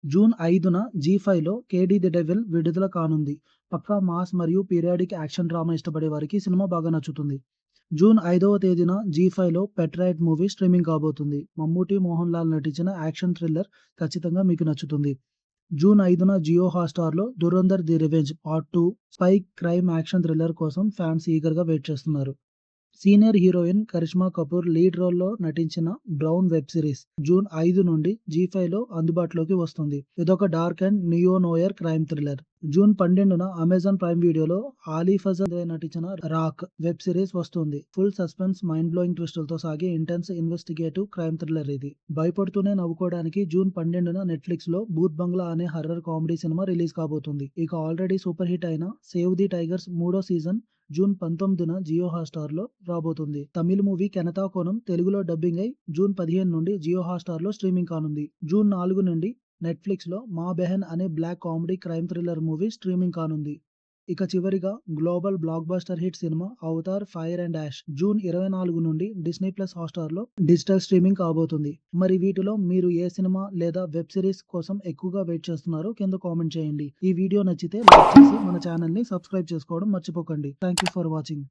June 5న జీ5లో 'కేడీ the devil' విడుదల కానుంది. పక్కా mass మరియు పీరియాడిక్ యాక్షన్ డ్రామా ఇష్టపడే వారికి సినిమా బాగా నచ్చుతుంది. జూన్ 5వ తేదీన జీ5లో 'పెట్ రైట్' మూవీ స్ట్రీమింగ్ కాబోతుంది. మమ్మూటి, మోహన్ లాల్ నటించిన యాక్షన్ థ్రిల్లర్ ఖచ్చితంగా మీకు నచ్చుతుంది. జూన్ 5న జియో హాట్‌స్టార్‌లో 'Dhurandhar the revenge part 2' spy crime action thriller కోసం ఫ్యాన్స్ ఈగర్‌గా వెయిట్ చేస్తున్నారు. Senior heroine Karisma Kapoor lead రోల్‌లో నటించిన 'బ్రౌన్' వెబ్ సిరీస్ జూన్ 5 నుండి జీ5లో అందుబాటులోకి వస్తుంది. ఇదొక dark and neo noir crime thriller. June 12న అమెజాన్ ప్రైమ్ వీడియోలో ఆలీ ఫజల్ నటించిన 'రాక్' వెబ్ సిరీస్ వస్తుంది. ఫుల్ సస్పెన్స్, మైండ్ బ్లోయింగ్ ట్విస్టులతో సాగే ఇంటెన్స్ ఇన్వెస్టిగేటివ్ క్రైమ్ థ్రిల్లర్ ఇది. భయపడుతూనే నవ్వుకోవడానికి జూన్ 12న నెట్‌ఫ్లిక్స్‌లో 'భూత్ బంగ్లా' అనే హర్రర్ కామెడీ సినిమా రిలీజ్ కాబోతుంది. ఇక ఆల్రెడీ సూపర్ హిట్ అయిన 'సేవ్ ది టైగర్స్' 3వ సీజన్ జూన్ 19న జియో హాట్‌స్టార్‌లో రాబోతుంది. తమిళ్ మూవీ 'కెనతా కోనం' తెలుగులో డబ్బింగ్ అయి జూన్ 15 నుండి జియో హాట్‌స్టార్‌లో స్ట్రీమింగ్ కానుంది. జూన్ 4 నుండి నెట్‌ఫ్లిక్స్‌లో 'మా బెహన్' అనే black comedy crime thriller movie streaming కానుంది. ఇక చివరిగా గ్లోబల్ బ్లాక్ బస్టర్ హిట్ సినిమా 'Avatar fire and ash' June 24 నుండి డిస్నీ ప్లస్ హాట్‌స్టార్‌లో డిజిటల్ స్ట్రీమింగ్ కాబోతుంది. మరి వీటిలో మీరు ఏ సినిమా లేదా వెబ్ సిరీస్ కోసం ఎక్కువగా వెయిట్ చేస్తున్నారో కింద కామెంట్ చేయండి. ఈ వీడియో నచ్చితే లైక్ చేసి మన ఛానల్‌ని సబ్స్క్రైబ్ చేసుకోవడం మర్చిపోకండి. Thank you for watching.